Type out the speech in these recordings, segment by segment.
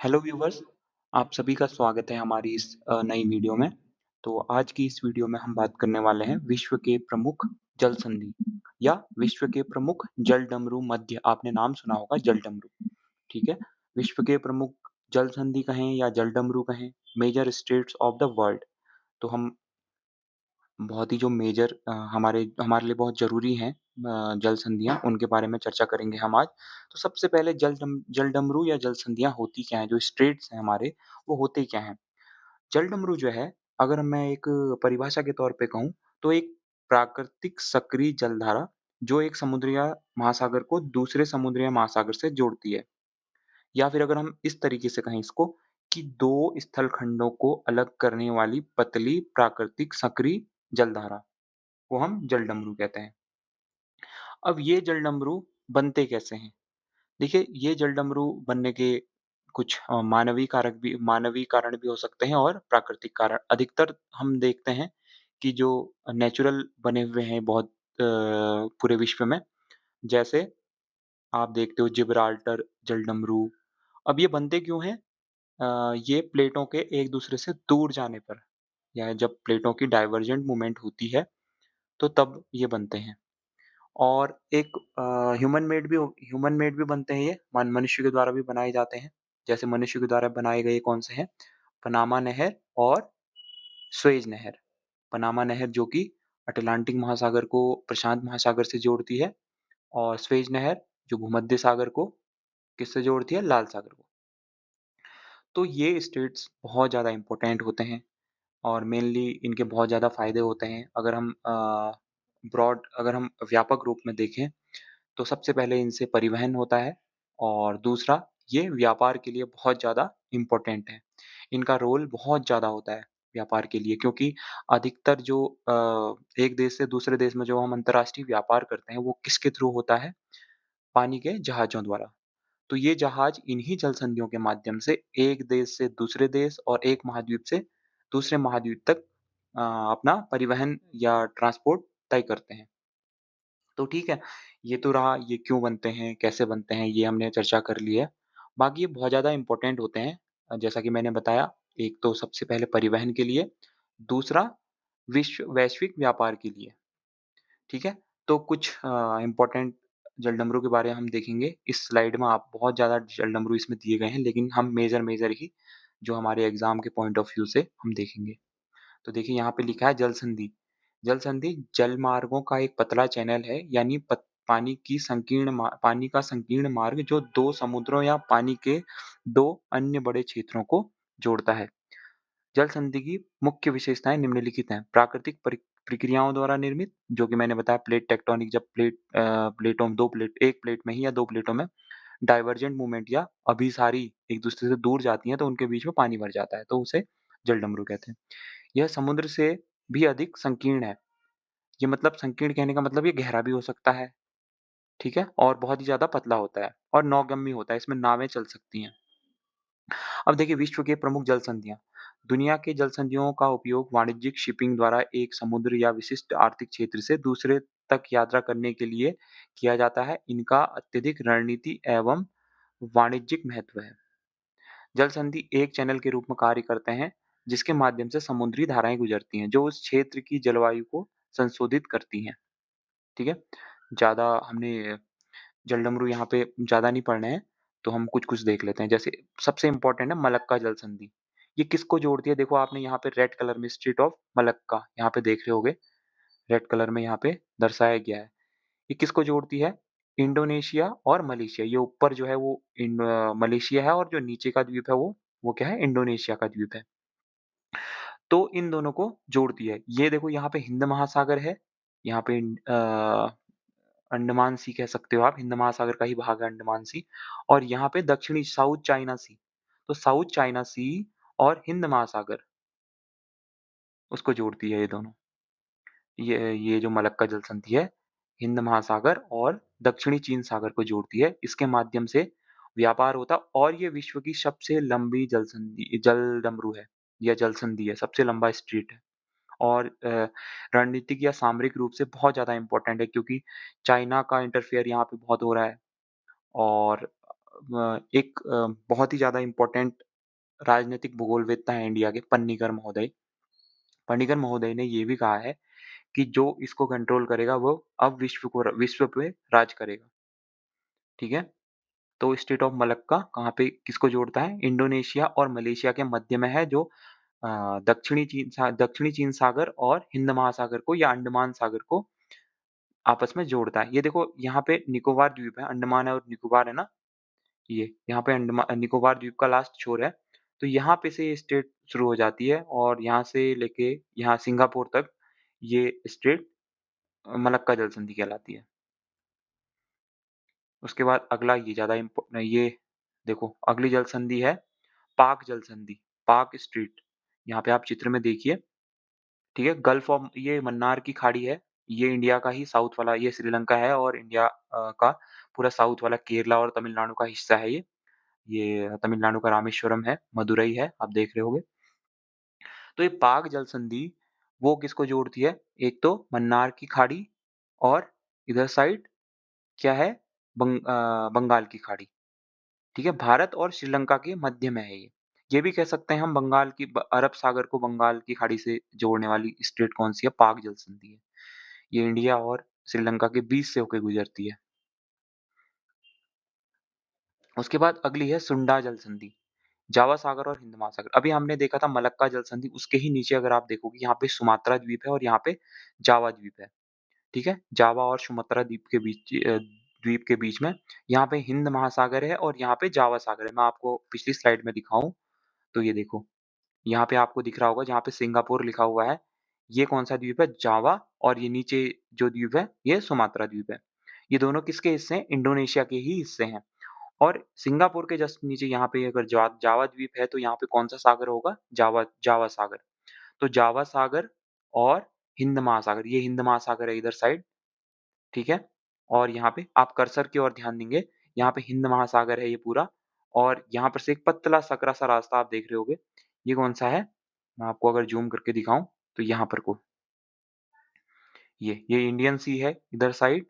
Hello viewers, आप सभी का स्वागत है हमारी इस नई वीडियो में। तो आज की इस वीडियो में हम बात करने वाले हैं विश्व के प्रमुख जल संधि या विश्व के प्रमुख जलडमरू मध्य। आपने नाम सुना होगा जलडमरू, ठीक है? विश्व के प्रमुख जल संधि कहें या जलडमरू कहें, major states of the world. तो हम बहुत ही जो मेजर हमारे हमारे लिए बहुत ज़रूरी हैं जल संधियाँ, उनके बारे में चर्चा करेंगे हम आज। तो सबसे पहले जलडमरू या जल संधियाँ होती क्या हैं? जो स्टेट्स हैं हमारे, वो होते क्या हैं? जलडमरू जो है, अगर मैं एक परिभाषा के तौर पे कहूँ, तो एक प्राकृतिक सक्रिय जलधारा, जो एक समुद्र या महासागर को दूसरे समुद्र या महासागर से जोड़ती है। या फिर अगर हम इस तरीके से कहें इसको कि 2 स्थल खंडों को अलग करने वाली पतली प्राकृतिक सक्रिय जलधारा, को हम जलडमरू कहते हैं। अब ये जलडमरू बनते कैसे हैं? देखिए, ये जलडमरू बनने के कुछ मानवीय कारण भी हो सकते हैं और प्राकृतिक कारण। अधिकतर हम देखते हैं कि जो नेचुरल बने हुए हैं बहुत पूरे विश्व में, जैसे आप देखते हो जिब्राल्टर जलडमरू। अब ये बनते क्यों हैं? ये प्लेटों के एक-दूसरे से दूर जाने पर या जब प्लेटों की डाइवर्जेंट मूवमेंट होती है, तो तब ये बनते हैं। और एक ह्यूमन मेड भी बनते हैं ये, मनुष्य के द्वारा भी बनाए जाते हैं। जैसे मनुष्य के द्वारा बनाए गए कौन से हैं? पनामा नहर और सुएज़ नहर। पनामा नहर जो कि अटलांटिक महासागर को प्रशांत महासागर से जोड़ती है और सुएज़ नहर जो भूमध्य सागर को किससे जोड़ती है? लाल सागर को। तो ये स्टेट्स बहुत ज़्यादा इम्पोर्टेंट होते हैं और मेनली इनके बहुत ज़्यादा फ़ायदे होते हैं। अगर हम व्यापक रूप में देखें, तो सबसे पहले इनसे परिवहन होता है और दूसरा ये व्यापार के लिए बहुत ज़्यादा इम्पोर्टेंट है। इनका रोल बहुत ज़्यादा होता है व्यापार के लिए क्योंकि अधिकतर जो एक देश से दूसरे देश में जो हम अंतर्राष्ट्रीय व्यापार करते हैं, वो किसके थ्रू होता है? पानी के जहाज़ों द्वारा। तो ये जहाज़ इन्हीं जल संधियों के माध्यम से एक देश से दूसरे देश और एक महाद्वीप से दूसरे महाद्वीप तक अपना परिवहन या ट्रांसपोर्ट तय करते हैं। तो ठीक है, ये तो रहा ये क्यों बनते हैं, कैसे बनते हैं, ये हमने चर्चा कर ली है। बाकी ये बहुत ज़्यादा इम्पोर्टेंट होते हैं जैसा कि मैंने बताया, एक तो सबसे पहले परिवहन के लिए, दूसरा वैश्विक व्यापार के लिए, ठीक है? तो कुछ इम्पोर्टेंट जलडमरू के बारे में हम देखेंगे। इस स्लाइड में आप बहुत ज़्यादा जलडमरू इसमें दिए गए हैं, लेकिन हम मेजर ही जो हमारे एग्ज़ाम के पॉइंट ऑफ व्यू से हम देखेंगे। तो देखिए यहाँ पे लिखा है जल संधि। जल संधि जल मार्गों का एक पतला चैनल है यानी पानी का संकीर्ण मार्ग जो 2 समुद्रों या पानी के 2 अन्य बड़े क्षेत्रों को जोड़ता है। जल संधि की मुख्य विशेषताएँ निम्नलिखित हैं। प्राकृतिक प्रक्रियाओं द्वारा निर्मित, जो कि मैंने बताया प्लेट टेक्टोनिक जब प्लेटों 2 प्लेट 1 प्लेट में ही या 2 प्लेटों में डाइवर्जेंट मूवमेंट या अभिसारी एक-दूसरे से दूर जाती हैं, तो उनके बीच में पानी भर जाता है, तो उसे जलडमरू कहते हैं। यह समुद्र से भी अधिक संकीर्ण है। ये मतलब संकीर्ण कहने का मतलब ये गहरा भी हो सकता है, ठीक है? और बहुत ही ज़्यादा पतला होता है और नौगम्य होता है, इसमें नावें चल सकती हैं। अब देखिए विश्व के प्रमुख जल संधियाँ। दुनिया के जल संधियों का उपयोग वाणिज्यिक शिपिंग द्वारा एक समुद्र या विशिष्ट आर्थिक क्षेत्र से दूसरे तक यात्रा करने के लिए किया जाता है। इनका अत्यधिक रणनीति एवं वाणिज्यिक महत्व है। जल संधि एक चैनल के रूप में कार्य करते हैं, जिसके माध्यम से समुद्री धाराएँ गुजरती हैं, जो उस क्षेत्र की जलवायु को संशोधित करती हैं। ठीक है? ज़्यादा हमने जलडमरू यहाँ पे ज़्यादा नहीं पढ़ने हैं, तो हम कुछ-कुछ देख लेते हैं। जैसे सबसे इम्पोर्टेंट है मलक्का जल संधि। ये किसको जोड़ती है? देखो आपने यहाँ पे रेड कलर में स्ट्रेट ऑफ मलक्का यहाँ पे देख रहे होंगे, रेड कलर में यहाँ पे दर्शाया गया है। ये किसको जोड़ती है? इंडोनेशिया और मलेशिया। ये ऊपर जो है वो मलेशिया है और जो नीचे का द्वीप है वो क्या है? इंडोनेशिया का द्वीप है। तो इन दोनों को जोड़ती है। ये देखो यहाँ पे हिंद महासागर है, यहाँ पे अंडमान सी कह सकते हो आप, हिंद महासागर का ही भाग है अंडमान सी और यहाँ पे दक्षिणी साउथ चाइना सी। तो साउथ चाइना सी और हिंद महासागर उसको जोड़ती है ये दोनों। ये जो मलक्का जल संधि है, हिंद महासागर और दक्षिणी चीन सागर को जोड़ती है। इसके माध्यम से व्यापार होता और ये विश्व की सबसे लंबी जलडमरू है या जल संधि है, सबसे लंबा स्ट्रेट है। और रणनीतिक या सामरिक रूप से बहुत ज़्यादा इम्पोर्टेंट है क्योंकि चाइना का इंटरफेयर यहाँ पे बहुत हो रहा है और एक बहुत ही ज़्यादा इम्पोर्टेंट राजनीतिक भूगोलवेत्ता हैं इंडिया के पन्नीकर महोदय। पन्नीकर महोदय ने ये भी कहा है कि जो इसको कंट्रोल करेगा वो अब विश्व पे राज करेगा, ठीक है? तो स्टेट ऑफ मलक्का कहाँ पे किसको जोड़ता है? इंडोनेशिया और मलेशिया के मध्य में है जो दक्षिणी चीन सागर और हिंद महासागर को या अंडमान सागर को आपस में जोड़ता है। ये देखो यहाँ पे निकोबार द्वीप है, अंडमान और निकोबार है ना? ये यहाँ पे निकोबार द्वीप का लास्ट छोर है। तो यहाँ पे से ये स्टेट शुरू हो जाती है और यहाँ से लेके यहाँ सिंगापुर तक ये स्टेट मलक्का जल संधि कहलाती है। उसके बाद अगला ये ज़्यादा ये देखो अगली जल संधि है पाक जल संधि, पाक स्ट्रेट। यहाँ पे आप चित्र में देखिए, ठीक है? गल्फ ऑफ ये मन्नार की खाड़ी है। ये इंडिया का ही साउथ वाला ये श्रीलंका है और इंडिया का पूरा साउथ वाला केरला और तमिलनाडु का हिस्सा है ये। ये तमिलनाडु का रामेश्वरम है, मदुरई है, आप देख रहे होंगे। तो ये पाक जल संधि वो किसको जोड़ती है? एक तो मन्नार की खाड़ी और इधर साइड क्या है? बंगाल की खाड़ी, ठीक है? भारत और श्रीलंका के मध्य में है ये। ये भी कह सकते हैं हम बंगाल की अरब सागर को बंगाल की खाड़ी से जोड़ने वाली स्टेट कौन-सी है? पाक जल संधि है। ये इंडिया और श्रीलंका के बीच से होके गुजरती है। उसके बाद अगली है सुंडा जल संधि, जावा सागर और हिंद महासागर। अभी हमने देखा था मलक्का जल संधि, उसके ही नीचे अगर आप देखोगे यहाँ पे सुमात्रा द्वीप है और यहाँ पे जावा द्वीप है, ठीक है? जावा और सुमात्रा द्वीप के बीच में यहाँ पे हिंद महासागर है और यहाँ पे जावा सागर है। मैं आपको पिछली स्लाइड में दिखाऊँ तो ये देखो, यहाँ पे आपको दिख रहा होगा जहाँ पे सिंगापुर लिखा हुआ है, ये कौन-सा द्वीप है? जावा और ये नीचे जो द्वीप है, ये सुमात्रा द्वीप है। ये दोनों किसके हिस्से हैं? इंडोनेशिया के ही हिस्से हैं और सिंगापुर के जस्ट नीचे यहाँ पे अगर जावा द्वीप है, तो यहाँ पे कौन-सा सागर होगा? जावा जावा सागर। तो जावा सागर और हिंद महासागर, ये हिंद महासागर है इधर साइड, ठीक है? और यहाँ पे आप कर्सर की ओर ध्यान देंगे, यहाँ पे हिंद महासागर है ये पूरा और यहाँ पर से एक पतला सकरा-सा रास्ता आप देख रहे होंगे, ये कौन-सा है? मैं आपको अगर ज़ूम करके दिखाऊँ, तो यहाँ पर को ये इंडियन सी है इधर साइड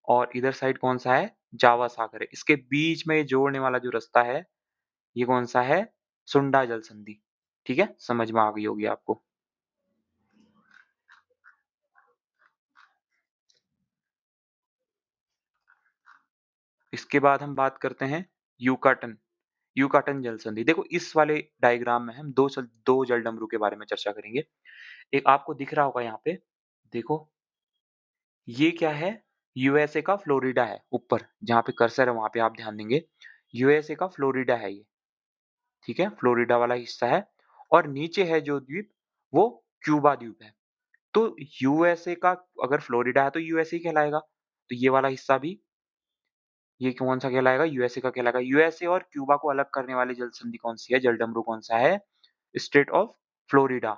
और इधर साइड कौन-सा है? जावा सागर है। इसके बीच में जोड़ने वाला जो रास्ता है, ये कौन-सा है? सुंडा जल संधि, ठीक है? समझ में आ गई होगी आपको। इसके बाद हम बात करते हैं यूकाटन, यूकाटन जल संधि। देखो इस वाले डायग्राम में हम 2 जलडमरू के बारे में चर्चा करेंगे। एक आपको दिख रहा होगा यहाँ पे, देखो ये क्या है? यूएसए का फ्लोरिडा है ऊपर, जहाँ पे कर्सर है वहाँ पे आप ध्यान देंगे। यूएसए का फ्लोरिडा है ये, ठीक है? फ्लोरिडा वाला हिस्सा है और नीचे है जो द्वीप, वो क्यूबा द्वीप है। तो यूएसए का अगर फ्लोरिडा है तो यूएसए ही कहलाएगा। तो ये वाला हिस्सा भी ये कौन-सा कहलाएगा? यूएसए का कहलाएगा। यूएसए और क्यूबा को अलग करने वाली जल संधि कौन-सी है? जलडमरू कौन-सा है? स्टेट ऑफ फ्लोरिडा,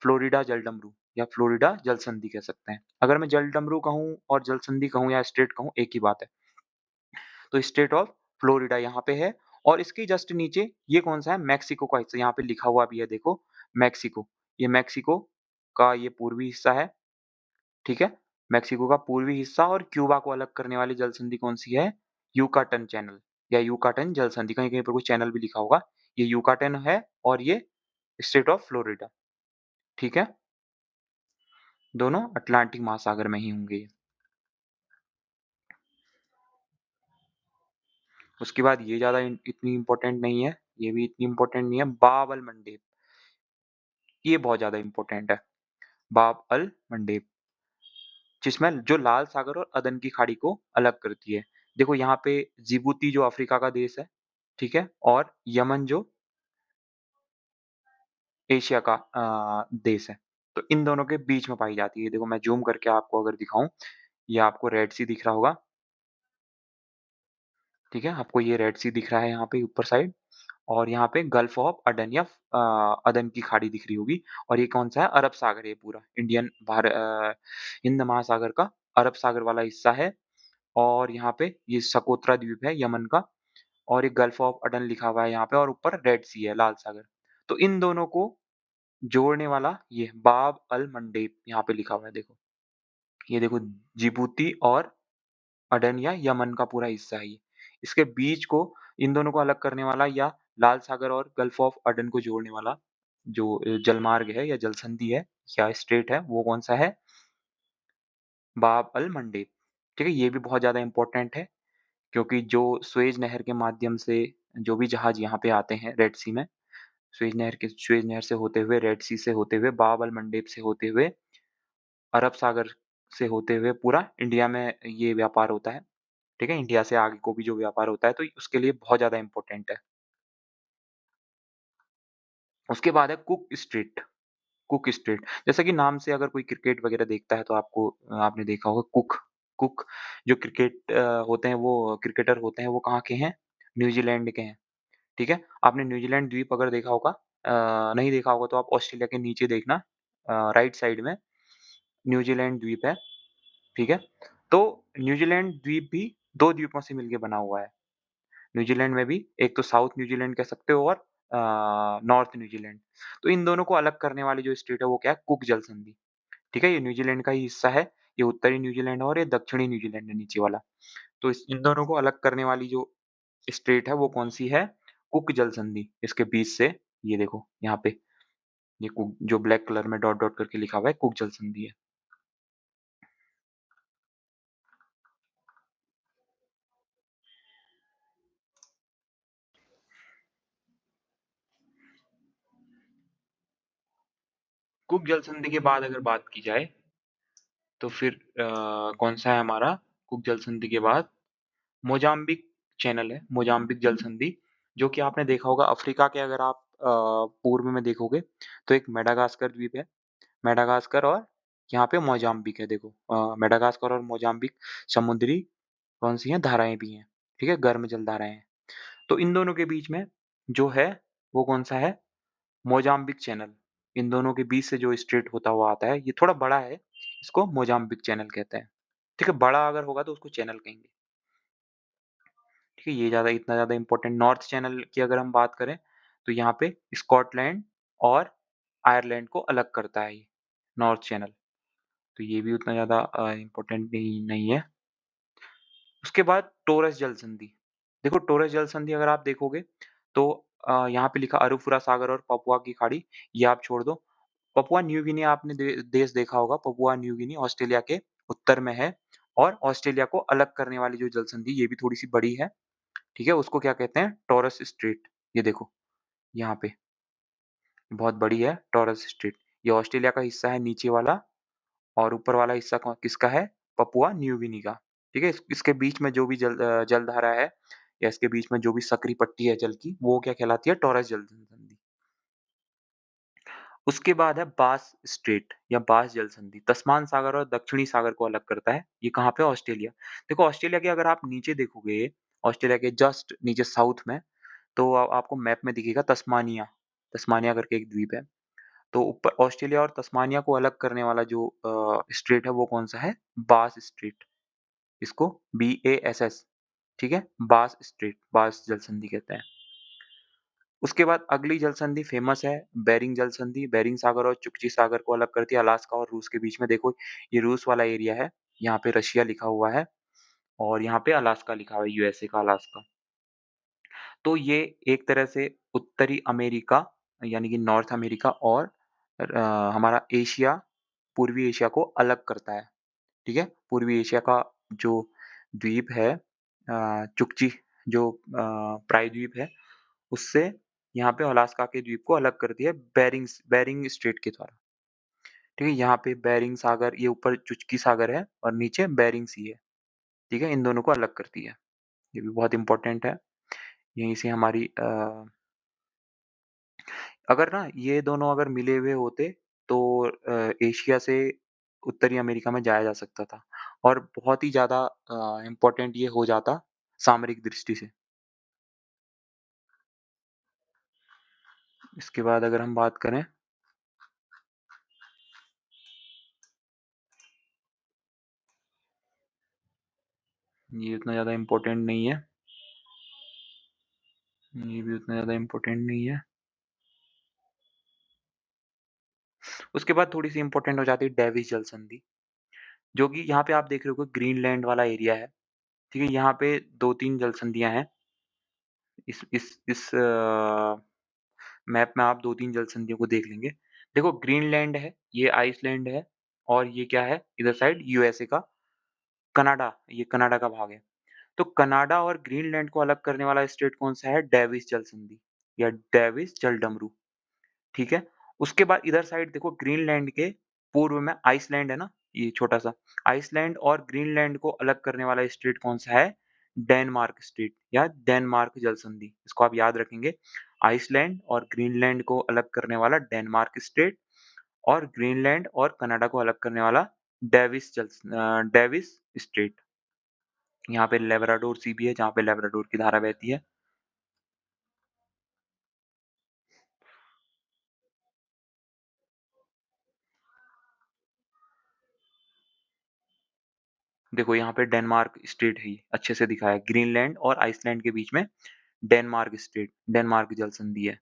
फ्लोरिडा जलडमरू या फ्लोरिडा जल संधि कह सकते हैं। अगर मैं जलडमरू कहूँ और जल संधि कहूँ या स्टेट कहूँ, एक ही बात है। तो स्टेट ऑफ फ्लोरिडा यहाँ पे है और इसके जस्ट नीचे ये कौन-सा है? मेक्सिको का हिस्सा, यहाँ पे लिखा हुआ भी है देखो, मेक्सिको। ये मेक्सिको का ये पूर्वी हिस्सा है, ठीक है? मेक्सिको का पूर्वी हिस्सा और क्यूबा को अलग करने वाली जल संधि कौन-सी है? यूकाटन चैनल या यूकाटन जल संधि, कहीं-कहीं पर कुछ चैनल भी लिखा होगा। ये यूकाटन है और ये स्टेट ऑफ फ्लोरिडा, ठीक है? दोनों अटलांटिक महासागर में ही होंगे ये। उसके बाद ये ज़्यादा इतनी इम्पोर्टेंट नहीं है, ये भी इतनी इम्पोर्टेंट नहीं है, बाब अल मंडेब, ये बहुत ज़्यादा इम्पोर्टेंट है। बाब अल मंडेब, जिसमें जो लाल सागर और अदन की खाड़ी को अलग करती है। देखो यहाँ पे जिबूती जो अफ्रीका का देश है, ठीक है? और यमन जो एशिया का देश है। तो इन दोनों के बीच में पाई जाती है। देखो मैं ज़ूम करके आपको अगर दिखाऊँ, ये आपको रेड सी दिख रहा होगा, ठीक है? आपको ये रेड सी दिख रहा है यहाँ पे ऊपर साइड और यहाँ पे गल्फ ऑफ अडन या अदन की खाड़ी दिख रही होगी और ये कौन-सा है? अरब सागर है ये पूरा। हिंद महासागर का अरब सागर वाला हिस्सा है और यहाँ पे ये सकोत्रा द्वीप है यमन का और ये गल्फ ऑफ अडन लिखा हुआ है यहाँ पे और ऊपर रेड सी है, लाल सागर। तो इन दोनों को जोड़ने वाला ये बाब अल मंडेब यहाँ पे लिखा हुआ है देखो। ये देखो जिबूती और अडन या यमन का पूरा हिस्सा है ये। इसके बीच को इन दोनों को अलग करने वाला या लाल सागर और गल्फ ऑफ अडन को जोड़ने वाला जो जलमार्ग है या जलसंधि है या स्ट्रेट है, वो कौन-सा है? बाब अल मंडेब। ठीक है? ये भी बहुत ज़्यादा इम्पोर्टेंट है क्योंकि जो सुएज़ नहर के माध्यम से जो भी जहाज़ यहाँ पे आते हैं रेड सी में, सुएज़ नहर से होते हुए, रेड सी से होते हुए, बाब अल मंडेब से होते हुए, अरब सागर से होते हुए पूरा इंडिया में ये व्यापार होता है। ठीक है? इंडिया से आगे को भी जो व्यापार होता है, तो उसके लिए बहुत ज़्यादा इम्पोर्टेंट है। उसके बाद है कुक स्ट्रीट। जैसा कि नाम से अगर कोई क्रिकेट वगैरह देखता है तो आपने देखा होगा कुक जो होते हैं वो क्रिकेटर होते हैं वो कहाँ के हैं? न्यूज़ीलैंड के हैं, ठीक है? आपने न्यूज़ीलैंड द्वीप अगर देखा होगा नहीं देखा होगा तो आप ऑस्ट्रेलिया के नीचे देखना राइट साइड में न्यूज़ीलैंड द्वीप है, ठीक है? तो न्यूज़ीलैंड द्वीप भी 2 द्वीपों से मिलके बना हुआ है। न्यूज़ीलैंड में भी एक तो साउथ न्यूज़ीलैंड कह सकते हो और नॉर्थ न्यूज़ीलैंड। तो इन दोनों को अलग करने वाली जो स्टेट है वो क्या है? कुक जल संधि। ठीक है? ये न्यूज़ीलैंड का ही हिस्सा है। ये उत्तरी न्यूज़ीलैंड है और ये दक्षिणी न्यूज़ीलैंड है नीचे वाला। तो इस इन दोनों को अलग करने वाली जो स्टेट है वो कौन-सी है? कुक जल संधि। इसके बीच से ये देखो यहाँ पे ये कुक जो ब्लैक कलर में डॉट डॉट करके लिखा हुआ है कुक जल संधि है। कुक जल संधि के बाद अगर बात की जाए तो फिर कौन-सा है हमारा कुक जल संधि के बाद मोज़ाम्बिक चैनल है, मोज़ाम्बिक जल संधि, जो कि आपने देखा होगा अफ्रीका के अगर आप पूर्व में देखोगे, तो एक मेडागास्कर द्वीप है। मेडागास्कर और यहाँ पे मोज़ाम्बिक है देखो मेडागास्कर और मोज़ाम्बिक समुद्री कौन-सी हैं, धाराएँ भी हैं, ठीक है? गर्म जल धाराएँ हैं। तो इन दोनों के बीच में जो है, वो कौन-सा है? Mozambique channel. इन दोनों के बीच से जो स्ट्रेट होता हुआ आता है, ये थोड़ा बड़ा है, इसको मोज़ाम्बिक चैनल कहते हैं। ठीक है? बड़ा अगर होगा तो उसको चैनल कहेंगे। ठीक है, ये इतना ज़्यादा इम्पोर्टेंट नॉर्थ चैनल की अगर हम बात करें, तो यहाँ पे स्कॉटलैंड और आयरलैंड को अलग करता है ये, नॉर्थ चैनल। तो ये भी उतना ज़्यादा इम्पोर्टेंट नहीं नहीं है। उसके बाद टॉरस जल संधि। देखो टॉरस जल संधि अगर आप देखोगे, तो यहाँ पे लिखा अरुफुरा सागर और पपुआ की खाड़ी, ये आप छोड़ दो। पपुआ न्यू गिनी आपने देश देखा होगा, पपुआ न्यू गिनी ऑस्ट्रेलिया के उत्तर में है और ऑस्ट्रेलिया को अलग करने वाली जो जल संधि, ये भी थोड़ी-सी बड़ी है। ठीक है? उसको क्या कहते हैं? Taurus straight. ये देखो, यहाँ पे बहुत बड़ी है टॉरस स्ट्रेट। ये ऑस्ट्रेलिया का हिस्सा है नीचे वाला और ऊपर वाला हिस्सा किसका है? पपुआ न्यू गिनी का। ठीक है? इसके बीच में जो भी जलधारा है या इसके बीच में जो भी सकरी पट्टी है जल की, वो क्या कहलाती है? टॉरस जल संधि। उसके बाद है बास स्ट्रेट या बास जल संधि। तस्मान सागर और दक्षिणी सागर को अलग करता है। ये कहाँ पे? ऑस्ट्रेलिया। देखो ऑस्ट्रेलिया के अगर आप नीचे देखोगे, ऑस्ट्रेलिया के जस्ट नीचे साउथ में तो आपको मैप में दिखेगा तस्मानिया, तस्मानिया करके एक द्वीप है। तो ऊपर ऑस्ट्रेलिया और तस्मानिया को अलग करने वाला जो स्ट्रेट है वो कौन-सा है? बास स्ट्रेट। इसको BASS ठीक है? बास स्ट्रेट, बास जल संधि कहते हैं। उसके बाद अगली जल संधि फेमस है बेरिंग जल संधि, बेरिंग सागर और चुकची सागर को अलग करती है अलास्का और रूस के बीच में। देखो ये रूस वाला एरिया है, यहाँ पे रशिया लिखा हुआ है और यहाँ पे अलास्का लिखा हुआ है, यूएसए का अलास्का। तो ये एक तरह से उत्तरी अमेरिका यानी कि नॉर्थ अमेरिका और हमारा एशिया, पूर्वी एशिया को अलग करता है, ठीक है? पूर्वी एशिया का जो द्वीप है चुकची जो प्रायद्वीप है, उससे यहाँ पे अलास्का के द्वीप को अलग करती है बेरिंग स्ट्रेट के द्वारा, ठीक है? यहाँ पे बेरिंग सागर ये ऊपर चुचकी सागर है और नीचे बेरिंग सी है, ठीक है? इन दोनों को अलग करती है। ये भी बहुत इम्पोर्टेंट है। यहीं से हमारी अगर ना ये दोनों अगर मिले हुए होते तो एशिया से उत्तरी अमेरिका में जाया जा सकता था और बहुत ही ज़्यादा इम्पोर्टेंट ये हो जाता सामरिक दृष्टि से। इसके बाद अगर हम बात करें ये उतना ज़्यादा इम्पोर्टेंट नहीं है। ये भी उतना ज़्यादा इम्पोर्टेंट नहीं है। उसके बाद थोड़ी-सी इम्पोर्टेंट हो जाती है डेविस जल संधि, जो कि यहाँ पे आप देख रहे होगे ग्रीनलैंड वाला एरिया है, ठीक है? यहाँ पे 2-3 जल संधियाँ हैं। इस मैप में आप 2-3 जल संधियों को देख लेंगे। देखो ग्रीनलैंड है, ये आइसलैंड है और ये क्या है इधर साइड यूएसए का कनाडा, ये कनाडा का भाग है। तो कनाडा और ग्रीनलैंड को अलग करने वाला स्टेट कौन-सा है? डेविस जल संधि या डेविस जलडमरू, ठीक है? उसके बाद इधर साइड देखो ग्रीनलैंड के पूर्व में आइसलैंड है ना, ये छोटा-सा। आइसलैंड और ग्रीनलैंड को अलग करने वाला स्टेट कौन-सा है? डेनमार्क स्टेट या डेनमार्क जल संधि। इसको आप याद रखेंगे। आइसलैंड और ग्रीनलैंड को अलग करने वाला डेनमार्क स्टेट और ग्रीनलैंड और कनाडा को अलग करने वाला डेविस स्टेट। यहाँ पे लेब्राडोर सी भी है, जहाँ पे लेब्राडोर की धारा बहती है। देखो यहाँ पे डेनमार्क स्टेट है ये, अच्छे से दिखाया है। ग्रीनलैंड और आइसलैंड के बीच में डेनमार्क स्टेट, डेनमार्क जल संधि है।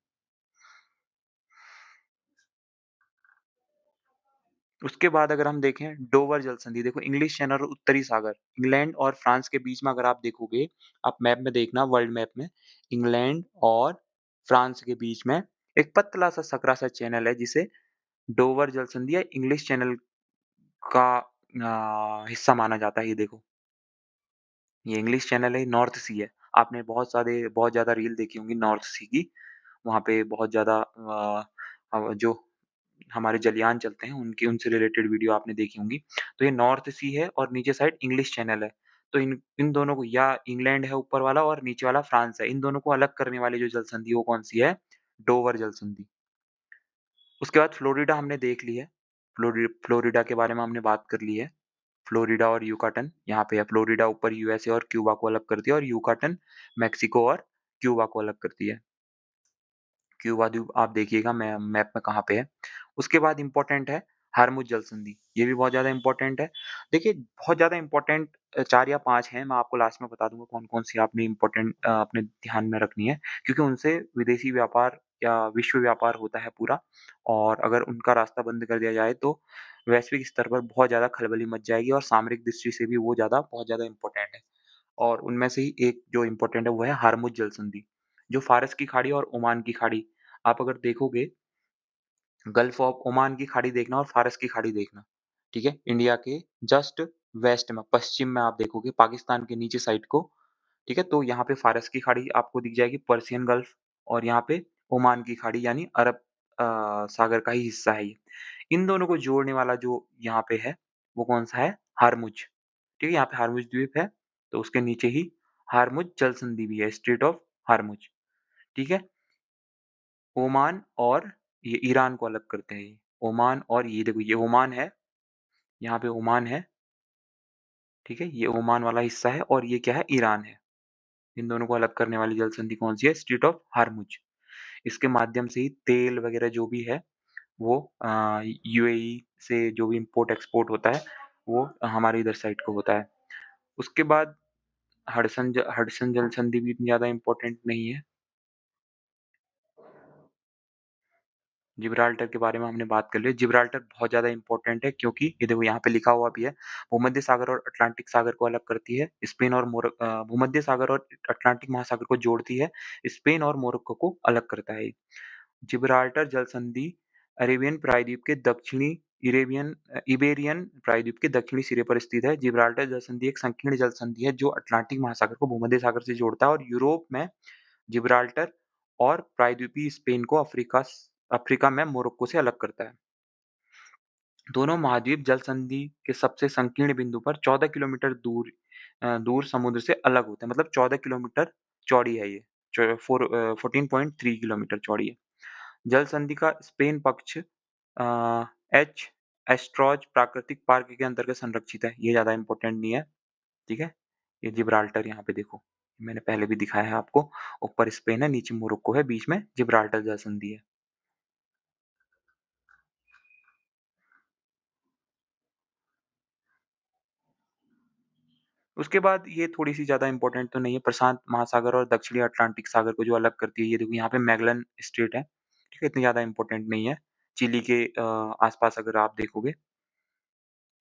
उसके बाद अगर हम देखें डोवर जल संधि, देखो इंग्लिश चैनल और उत्तरी सागर, इंग्लैंड और फ्रांस के बीच में अगर आप देखोगे, आप मैप में देखना वर्ल्ड मैप में, इंग्लैंड और फ्रांस के बीच में एक पतला-सा सकरा-सा चैनल है जिसे डोवर जल संधि या इंग्लिश चैनल का हिस्सा माना जाता है, ये देखो। ये इंग्लिश चैनल है, नॉर्थ सी है। आपने बहुत ज़्यादा रील देखी होंगी नॉर्थ सी की, वहाँ पे बहुत ज़्यादा जो हमारे जलयान चलते हैं उनकी उनसे रिलेटेड वीडियो आपने देखी होंगी। तो ये नॉर्थ सी है और नीचे साइड इंग्लिश चैनल है। तो इन इन दोनों को या इंग्लैंड है ऊपर वाला और नीचे वाला फ्रांस है। इन दोनों को अलग करने वाली जो जल संधि है वो कौन-सी है? डोवर जल संधि। उसके बाद फ्लोरिडा हमने देख ली है। फ्लोरिडा के बारे में हमने बात कर ली है। फ्लोरिडा और यूकाटन यहाँ पे है। फ्लोरिडा ऊपर यूएसए और क्यूबा को अलग करती है और यूकाटन मेक्सिको और क्यूबा को अलग करती है। क्यूबा द्वीप आप देखिएगा मैप में कहाँ पे है। उसके बाद इम्पोर्टेंट है हार्मुज जल संधि, ये भी बहुत ज़्यादा इम्पोर्टेंट है। देखिए बहुत ज़्यादा इम्पोर्टेंट 4 या 5 हैं, मैं आपको लास्ट में बता दूँगा कौन-कौन सी आपने अपने ध्यान में रखनी है, क्योंकि उनसे विदेशी व्यापार या विश्व व्यापार होता है पूरा और अगर उनका रास्ता बंद कर दिया जाए तो वैश्विक स्तर पर बहुत ज़्यादा खलबली मच जाएगी और सामरिक दृष्टि से भी वो बहुत ज़्यादा इम्पोर्टेंट है। और उनमें से ही एक जो इम्पोर्टेंट है वो है हार्मुज जल संधि, जो फ़ारस की खाड़ी और ओमान की खाड़ी आप अगर देखोगे गल्फ ऑफ ओमान की खाड़ी देखना और फ़ारस की खाड़ी देखना, ठीक है? इंडिया के जस्ट वेस्ट में, पश्चिम में आप देखोगे पाकिस्तान के नीचे साइड को, ठीक है? तो यहाँ पे फ़ारस की खाड़ी आपको दिख जाएगी, पर्शियन गल्फ और यहाँ पे ओमान की खाड़ी यानी अरब सागर का ही हिस्सा है ये। इन दोनों को जोड़ने वाला जो यहाँ पे है, वो कौन-सा है? हार्मुज, ठीक है? यहाँ पे हार्मुज द्वीप है, तो उसके नीचे ही हार्मुज जल संधि भी है, स्ट्रेट ऑफ हार्मुज, ठीक है? ओमान और ये ईरान को अलग करते हैं ये। ओमान और ये देखो ये ओमान है, यहाँ पे ओमान है, ठीक है? ये ओमान वाला हिस्सा है और ये क्या है? ईरान है। इन दोनों को अलग करने वाली जल संधि कौन-सी है? Straight of Hormuz. इसके माध्यम से ही तेल वगैरह जो भी है वो यूएई से जो भी इम्पोर्ट एक्सपोर्ट होता है, वो हमारे इधर साइड को होता है। उसके बाद हडसन जल संधि भी इतनी ज़्यादा इम्पोर्टेंट नहीं है। जिब्राल्टर के बारे में हमने बात कर ली। जिब्राल्टर बहुत ज़्यादा इम्पोर्टेंट है क्योंकि ये देखो यहाँ पे लिखा हुआ भी है, भूमध्य सागर और अटलांटिक सागर को अलग करती है। भूमध्य सागर और अटलांटिक महासागर को जोड़ती है। स्पेन और मोरक्को को अलग करता है ये। जिब्राल्टर जल संधि अरेबियन प्रायद्वीप के दक्षिणी इबेरियन प्रायद्वीप के दक्षिणी सिरे पर स्थित है। जिब्राल्टर जल संधि एक संकीर्ण जल संधि है जो अटलांटिक महासागर को भूमध्य सागर से जोड़ता है और यूरोप में जिब्राल्टर और प्रायद्वीपीय स्पेन को अफ्रीका में मोरक्को से अलग करता है। दोनों महाद्वीप जल संधि के सबसे संकीर्ण बिंदु पर 14 किलोमीटर दूर समुद्र से अलग होते हैं। मतलब 14 किलोमीटर चौड़ी है ये। 14.3 किलोमीटर चौड़ी है। जल संधि का स्पेन पक्ष एच एस्ट्रोज प्राकृतिक पार्क के अंतर्गत संरक्षित है। ये ज़्यादा इम्पोर्टेंट नहीं है, ठीक है? ये जिब्राल्टर यहाँ पे देखो, मैंने पहले भी दिखाया है आपको। ऊपर स्पेन है, नीचे मोरक्को है, बीच में जिब्राल्टर जल संधि है। उसके बाद ये थोड़ी-सी ज़्यादा इम्पोर्टेंट तो नहीं है, प्रशांत महासागर और दक्षिणी अटलांटिक सागर को जो अलग करती है, ये देखो यहाँ पे मैगलन स्ट्रेट है, ठीक है? इतनी ज़्यादा इम्पोर्टेंट नहीं है। चिली के आस-पास अगर आप देखोगे,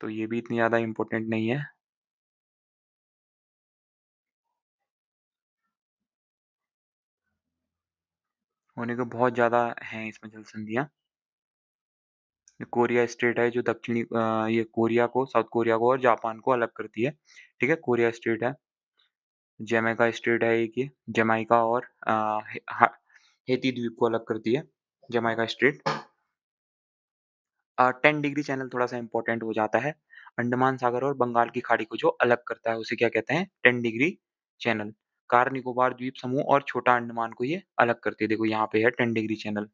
तो ये भी इतनी ज़्यादा इम्पोर्टेंट नहीं है। होने को बहुत ज़्यादा हैं इसमें जल संधियाँ। कोरिया स्टेट है जो ये कोरिया को, साउथ कोरिया को और जापान को अलग करती है। ठीक है? कोरिया स्टेट है। जमैका स्टेट है एक ये, जमाइका और हेती द्वीप को अलग करती है, जमैका स्टेट। 10 डिग्री चैनल थोड़ा-सा इम्पोर्टेंट हो जाता है। अंडमान सागर और बंगाल की खाड़ी को जो अलग करता है, उसे क्या कहते हैं? 10 डिग्री चैनल। कार निकोबार द्वीप समूह और छोटा अंडमान को ये अलग करती है। देखो यहाँ पे है 10 डिग्री चैनल,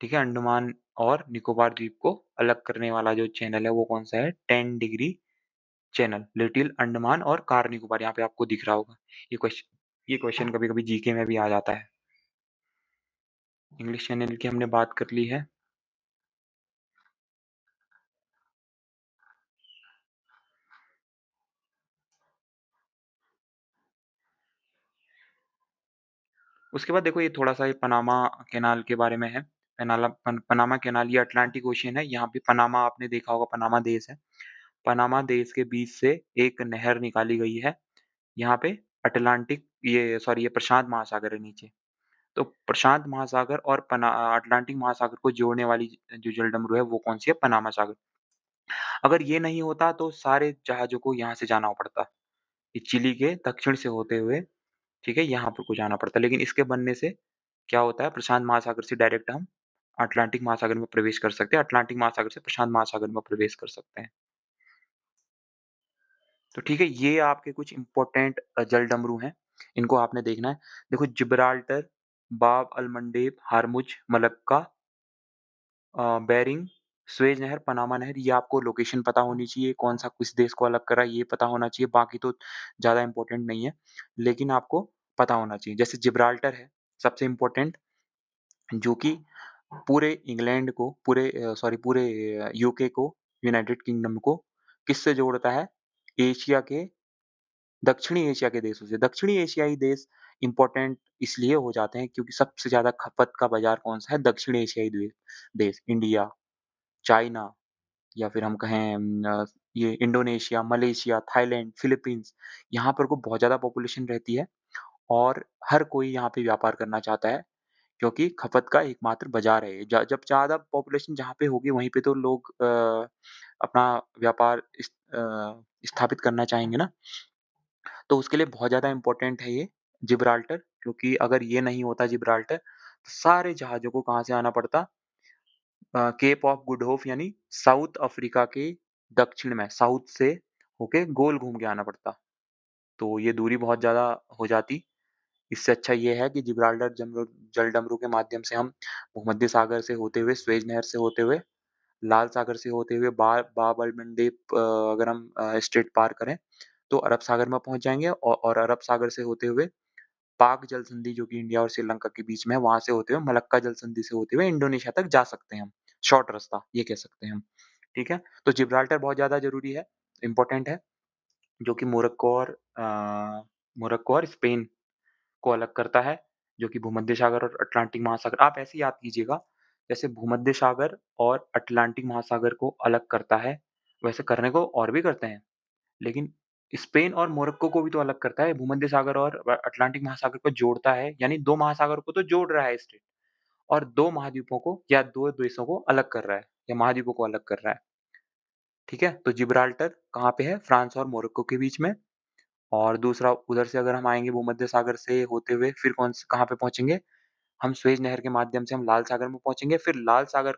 ठीक है? अंडमान और निकोबार द्वीप को अलग करने वाला जो चैनल है, वो कौन-सा है? 10 डिग्री चैनल, लिटिल अंडमान और कार निकोबार, यहाँ पे आपको दिख रहा होगा। ये क्वेश्चन कभी-कभी जीके में भी आ जाता है। इंग्लिश चैनल की हमने बात कर ली है। उसके बाद देखो ये थोड़ा-सा ये पनामा कैनाल के बारे में है। पनामा कैनाल ये अटलांटिक ओशियन है, यहाँ पे पनामा आपने देखा होगा, पनामा देश है। पनामा देश के बीच से एक नहर निकाली गई है। यहाँ पे ये प्रशांत महासागर है नीचे। तो प्रशांत महासागर और अटलांटिक महासागर को जोड़ने वाली जो जलडमरू है वो कौन-सी है? पनामा सागर। अगर ये नहीं होता तो सारे जहाज़ों को यहाँ से जाना पड़ता। ये चिली के दक्षिण से होते हुए, ठीक है, यहाँ पर को जाना पड़ता। लेकिन इसके बनने से क्या होता है, प्रशांत महासागर से डायरेक्ट हम अटलांटिक महासागर में प्रवेश कर सकते हैं, अटलांटिक महासागर से प्रशांत महासागर में प्रवेश कर सकते हैं। तो ठीक है, ये आपके कुछ इम्पोर्टेंट जलडमरू हैं, इनको आपने देखना है। देखो Gibraltar, Bab al Mandeb, Hormuz, Malacca, Bering, Suez नहर, पनामा नहर, ये आपको लोकेशन पता होनी चाहिए, कौन-सा किस देश को अलग कर रहा है, ये पता होना चाहिए, बाकी तो ज़्यादा इम्पोर्टेंट नहीं है, लेकिन आपको पता होना चाहिए। जैसे जिब्राल्टर है, सबसे इम्पोर्टेंट, जो कि पूरे इंग्लैंड को, पूरे यूके को, यूनाइटेड किंगडम को किससे जोड़ता है? एशिया के दक्षिणी एशिया के देशों से। दक्षिणी एशियाई देश इम्पोर्टेंट इसलिए हो जाते हैं क्योंकि सबसे ज़्यादा खपत का बाज़ार कौन-सा है? दक्षिण एशियाई देश, इंडिया, चाइना, या फिर हम कहें ये इंडोनेशिया, मलेशिया, थाईलैंड, फिलीपींस, यहाँ पर को बहुत ज़्यादा पॉपुलेशन रहती है और हर कोई यहाँ पे व्यापार करना चाहता है क्योंकि खपत का एकमात्र बाज़ार है ये। जब ज़्यादा पॉपुलेशन जहाँ पे होगी वहीं पे तो लोग अपना व्यापार स्थापित करना चाहेंगे ना, तो उसके लिए बहुत ज़्यादा इम्पोर्टेंट है ये जिब्राल्टर, क्योंकि अगर ये नहीं होता जिब्राल्टर, तो सारे जहाज़ों को कहाँ से आना पड़ता? केप ऑफ गुड होप यानी साउथ अफ्रीका के दक्षिण में, साउथ से होके गोल घूम के आना पड़ता। तो ये दूरी बहुत ज़्यादा हो जाती। इससे अच्छा ये है कि जिब्राल्टर जलडमरू के माध्यम से हम भूमध्य सागर से होते हुए, सुएज़ नहर से होते हुए, लाल सागर से होते हुए, बाब एल मंडेब अगर हम स्ट्रेट पार करें, तो अरब सागर में पहुँच जाएँगे और अरब सागर से होते हुए पाक जल संधि जो कि इंडिया और श्रीलंका के बीच में है, वहाँ से होते हुए मलक्का जल संधि से होते हुए इंडोनेशिया तक जा सकते हैं हम। शॉर्ट रास्ता ये कह सकते हैं हम, ठीक है? तो जिब्राल्टर बहुत ज़्यादा ज़रूरी है, इम्पोर्टेंट है, जो कि मोरक्को और स्पेन को अलग करता है, जो कि भूमध्य सागर और अटलांटिक महासागर, आप ऐसे ही याद कीजिएगा, जैसे भूमध्य सागर और अटलांटिक महासागर को अलग करता है, वैसे करने को और भी करते हैं, लेकिन स्पेन और मोरक्को को भी तो अलग करता है, भूमध्य सागर और अटलांटिक महासागर को जोड़ता है, यानी 2 महासागर को तो जोड़ रहा है स्टेट, और 2 महाद्वीपों को या 2 देशों को अलग कर रहा है, या महाद्वीपों को अलग कर रहा है, ठीक है? तो जिब्राल्टर कहाँ पे है? फ्रांस और मोरक्को के बीच में। और दूसरा उधर से अगर हम आएँगे भूमध्य सागर से होते हुए फिर कहाँ पे पहुँचेंगे? हम स्वेज़ नहर के माध्यम से हम लाल सागर में पहुँचेंगे, फिर लाल सागर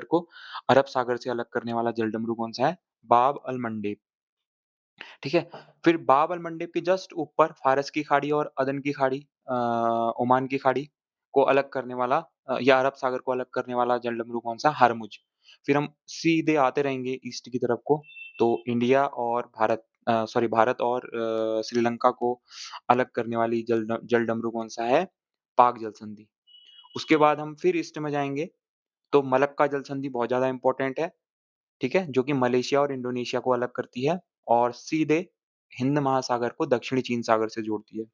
को अरब सागर से अलग करने वाला जलडमरू कौन-सा है? बाब अल मंडेब, ठीक है? फिर बाब अल मंडेब के जस्ट ऊपर फ़ारस की खाड़ी और अदन की खाड़ी, ओमान की खाड़ी को अलग करने वाला, या अरब सागर को अलग करने वाला जलडमरू कौन-सा? हरमुज। फिर हम सीधे आते रहेंगे ईस्ट की तरफ को, तो इंडिया और भारत और श्रीलंका को अलग करने वाली जलडमरू कौन-सा है? पाक जल संधि। उसके बाद हम फिर ईस्ट में जाएँगे, तो मलक्का जल संधि बहुत ज़्यादा इम्पोर्टेंट है, ठीक है? जो कि मलेशिया और इंडोनेशिया को अलग करती है और सीधे हिंद महासागर को दक्षिणी चीन सागर से जोड़ती है।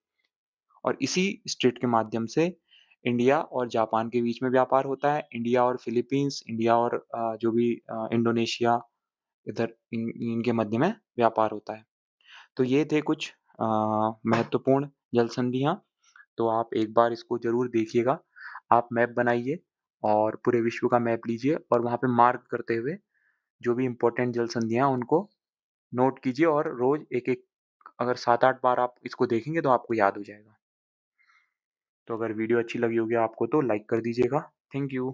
और इसी स्ट्रेट के माध्यम से इंडिया और जापान के बीच में व्यापार होता है, इंडिया और फिलीपींस, इंडिया और जो भी इंडोनेशिया, इधर इनके मध्य में व्यापार होता है। तो ये थे कुछ महत्वपूर्ण जल संधियाँ। तो आप एक बार इसको ज़रूर देखिएगा। आप मैप बनाइए और पूरे विश्व का मैप लीजिए और वहाँ पे मार्क करते हुए जो भी इम्पोर्टेंट जल संधियाँ हैं उनको नोट कीजिए और रोज़ एक-एक अगर 7-8 बार आप इसको देखेंगे तो आपको याद हो जाएगा। तो अगर वीडियो अच्छी लगी होगी आपको तो लाइक कर दीजिएगा। Thank you.